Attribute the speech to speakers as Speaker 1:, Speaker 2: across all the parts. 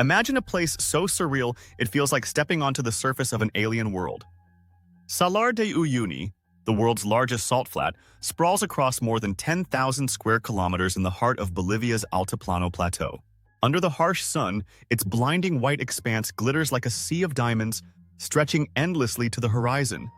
Speaker 1: Imagine a place so surreal it feels like stepping onto the surface of an alien world. Salar de Uyuni, the world's largest salt flat, sprawls across more than 10,000 square kilometers in the heart of Bolivia's Altiplano Plateau. Under the harsh sun, its blinding white expanse glitters like a sea of diamonds, stretching endlessly to the horizon.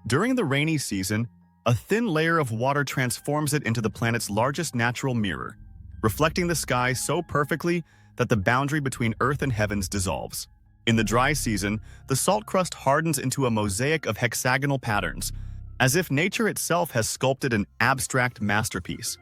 Speaker 1: During the rainy season, a thin layer of water transforms it into the planet's largest natural mirror, reflecting the sky so perfectly that the boundary between Earth and heavens dissolves. In the dry season, the salt crust hardens into a mosaic of hexagonal patterns, as if nature itself has sculpted an abstract masterpiece.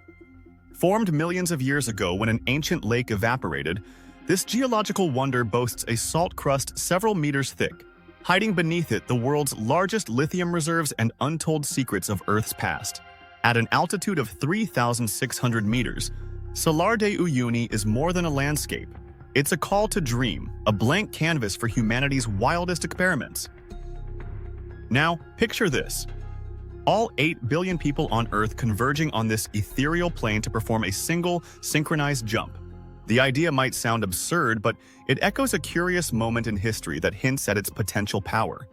Speaker 1: Formed millions of years ago when an ancient lake evaporated, this geological wonder boasts a salt crust several meters thick, hiding beneath it the world's largest lithium reserves and untold secrets of Earth's past. At an altitude of 3,600 meters, Salar de Uyuni is more than a landscape. It's a call to dream, a blank canvas for humanity's wildest experiments. Now, picture this. All 8 billion people on Earth converging on this ethereal plane to perform a single, synchronized jump. The idea might sound absurd, but it echoes a curious moment in history that hints at its potential power.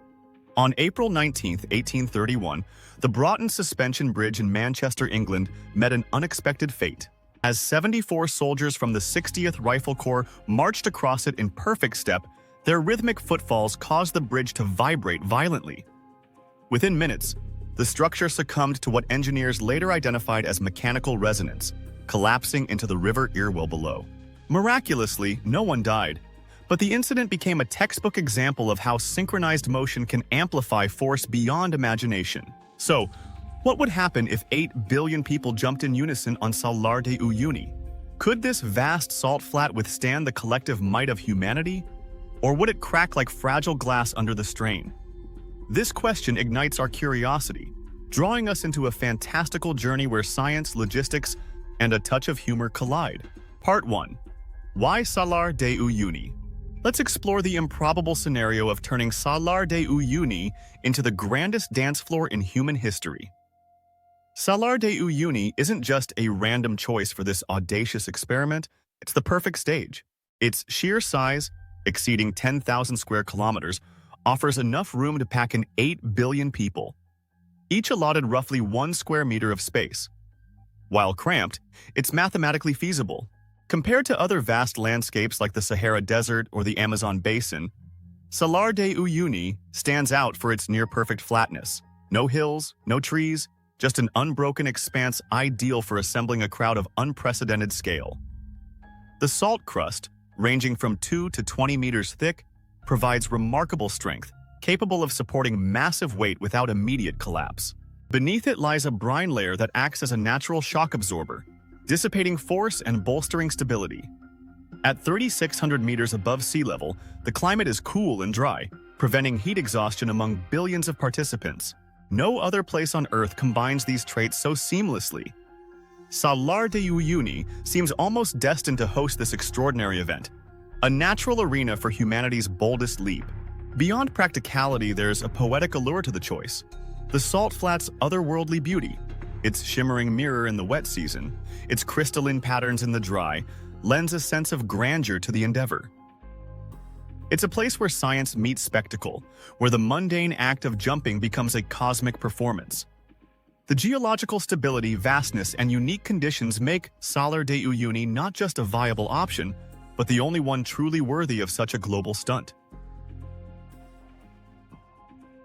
Speaker 1: On April 19, 1831, the Broughton Suspension Bridge in Manchester, England, met an unexpected fate. As 74 soldiers from the 60th Rifle Corps marched across it in perfect step, their rhythmic footfalls caused the bridge to vibrate violently. Within minutes, the structure succumbed to what engineers later identified as mechanical resonance, collapsing into the River Irwell below. Miraculously, no one died, but the incident became a textbook example of how synchronized motion can amplify force beyond imagination. So, what would happen if 8 billion people jumped in unison on Salar de Uyuni? Could this vast salt flat withstand the collective might of humanity? Or would it crack like fragile glass under the strain? This question ignites our curiosity, drawing us into a fantastical journey where science, logistics, and a touch of humor collide. Part 1. Why Salar de Uyuni? Let's explore the improbable scenario of turning Salar de Uyuni into the grandest dance floor in human history. Salar de Uyuni isn't just a random choice for this audacious experiment, it's the perfect stage. Its sheer size, exceeding 10,000 square kilometers, offers enough room to pack in 8 billion people, each allotted roughly 1 square meter of space. While cramped, it's mathematically feasible. Compared to other vast landscapes like the Sahara Desert or the Amazon Basin, Salar de Uyuni stands out for its near-perfect flatness. No hills, no trees, just an unbroken expanse ideal for assembling a crowd of unprecedented scale. The salt crust, ranging from 2 to 20 meters thick, provides remarkable strength, capable of supporting massive weight without immediate collapse. Beneath it lies a brine layer that acts as a natural shock absorber, dissipating force and bolstering stability. At 3,600 meters above sea level, the climate is cool and dry, preventing heat exhaustion among billions of participants. No other place on Earth combines these traits so seamlessly. Salar de Uyuni seems almost destined to host this extraordinary event, a natural arena for humanity's boldest leap. Beyond practicality, there's a poetic allure to the choice. The salt flat's otherworldly beauty, its shimmering mirror in the wet season, its crystalline patterns in the dry, lends a sense of grandeur to the endeavor. It's a place where science meets spectacle, where the mundane act of jumping becomes a cosmic performance. The geological stability, vastness, and unique conditions make Salar de Uyuni not just a viable option, but the only one truly worthy of such a global stunt.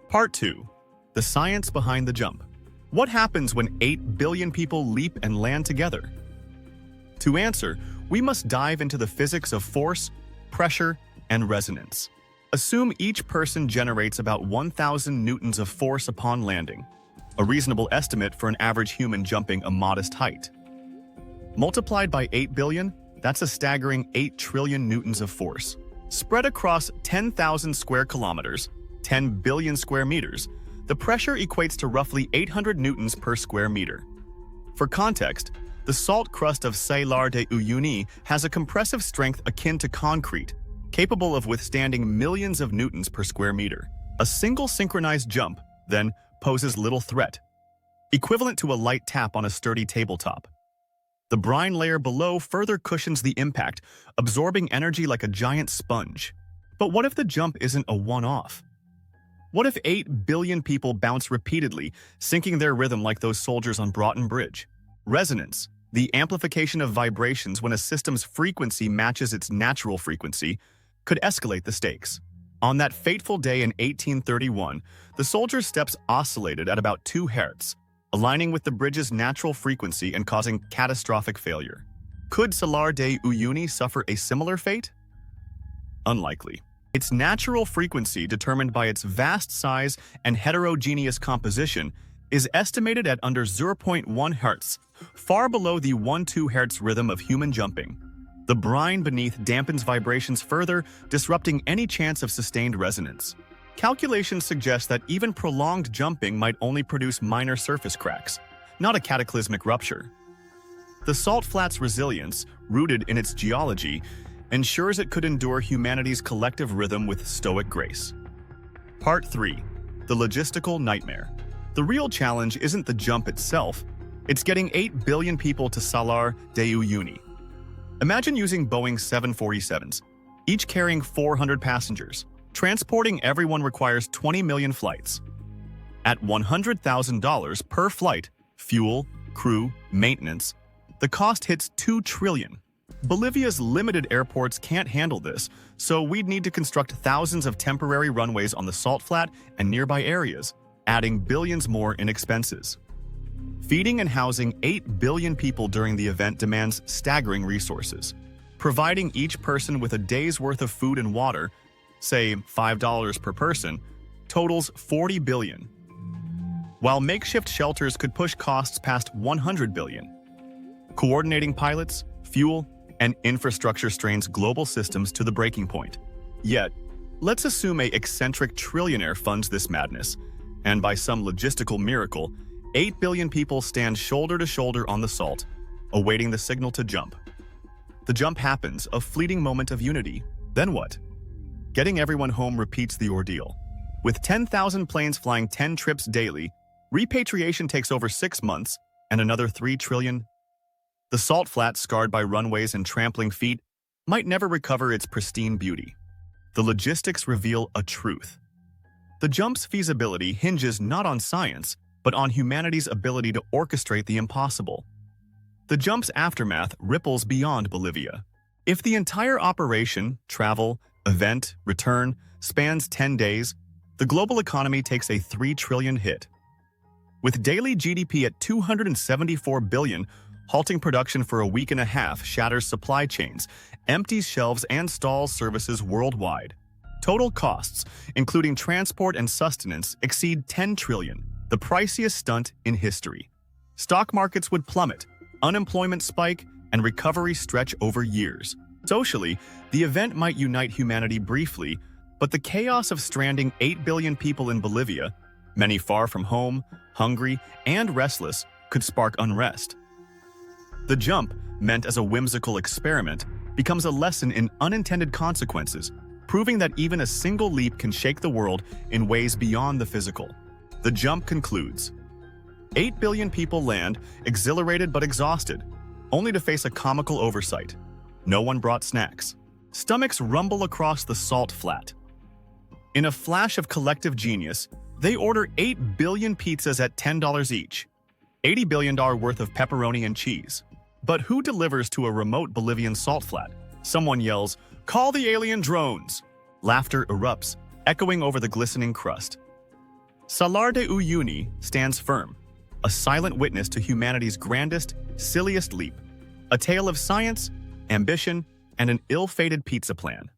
Speaker 1: Part 2. The science behind the jump. What happens when 8 billion people leap and land together? To answer, we must dive into the physics of force, pressure, and resonance. Assume each person generates about 1,000 newtons of force upon landing, a reasonable estimate for an average human jumping a modest height. Multiplied by 8 billion, that's a staggering 8 trillion newtons of force. Spread across 10,000 square kilometers, 10 billion square meters, the pressure equates to roughly 800 newtons per square meter. For context, the salt crust of Salar de Uyuni has a compressive strength akin to concrete, capable of withstanding millions of newtons per square meter. A single synchronized jump, then, poses little threat, equivalent to a light tap on a sturdy tabletop. The brine layer below further cushions the impact, absorbing energy like a giant sponge. But what if the jump isn't a one-off? What if 8 billion people bounce repeatedly, syncing their rhythm like those soldiers on Broughton Bridge? Resonance, the amplification of vibrations when a system's frequency matches its natural frequency, could escalate the stakes. On that fateful day in 1831, the soldiers' steps oscillated at about 2 Hz, aligning with the bridge's natural frequency and causing catastrophic failure. Could Salar de Uyuni suffer a similar fate? Unlikely. Its natural frequency, determined by its vast size and heterogeneous composition, is estimated at under 0.1 Hz, far below the 1-2 Hz rhythm of human jumping. The brine beneath dampens vibrations further, disrupting any chance of sustained resonance. Calculations suggest that even prolonged jumping might only produce minor surface cracks, not a cataclysmic rupture. The salt flat's resilience, rooted in its geology, ensures it could endure humanity's collective rhythm with stoic grace. Part 3. The logistical nightmare. The real challenge isn't the jump itself, it's getting 8 billion people to Salar de Uyuni. Imagine using Boeing 747s, each carrying 400 passengers. Transporting everyone requires 20 million flights. At $100,000 per flight, fuel, crew, maintenance, the cost hits $2 trillion. Bolivia's limited airports can't handle this, so we'd need to construct thousands of temporary runways on the salt flat and nearby areas, adding billions more in expenses. Feeding and housing 8 billion people during the event demands staggering resources. Providing each person with a day's worth of food and water, say $5 per person, totals $40 billion. While makeshift shelters could push costs past $100 billion. Coordinating pilots, fuel, and infrastructure strains global systems to the breaking point. Yet, let's assume an eccentric trillionaire funds this madness, and by some logistical miracle, 8 billion people stand shoulder to shoulder on the salt, awaiting the signal to jump. The jump happens, a fleeting moment of unity. Then what? Getting everyone home repeats the ordeal. With 10,000 planes flying 10 trips daily, repatriation takes over 6 months and another $3 trillion. The salt flat, scarred by runways and trampling feet, might never recover its pristine beauty. The logistics reveal a truth. The jump's feasibility hinges not on science, but on humanity's ability to orchestrate the impossible. The jump's aftermath ripples beyond Bolivia. If the entire operation, travel, event, return, spans 10 days, the global economy takes a $3 trillion hit. With daily GDP at $274 billion, halting production for a week and a half shatters supply chains, empties shelves, and stalls services worldwide. Total costs, including transport and sustenance, exceed $10 trillion, the priciest stunt in history. Stock markets would plummet, unemployment spike, and recovery stretch over years. Socially, the event might unite humanity briefly, but the chaos of stranding 8 billion people in Bolivia, many far from home, hungry, and restless, could spark unrest. The jump, meant as a whimsical experiment, becomes a lesson in unintended consequences, proving that even a single leap can shake the world in ways beyond the physical. The jump concludes. 8 billion people land, exhilarated but exhausted, only to face a comical oversight. No one brought snacks. Stomachs rumble across the salt flat. In a flash of collective genius, they order 8 billion pizzas at $10 each, $80 billion worth of pepperoni and cheese. But who delivers to a remote Bolivian salt flat? Someone yells, "Call the alien drones!" Laughter erupts, echoing over the glistening crust. Salar de Uyuni stands firm, a silent witness to humanity's grandest, silliest leap, a tale of science, ambition, and an ill-fated pizza plan.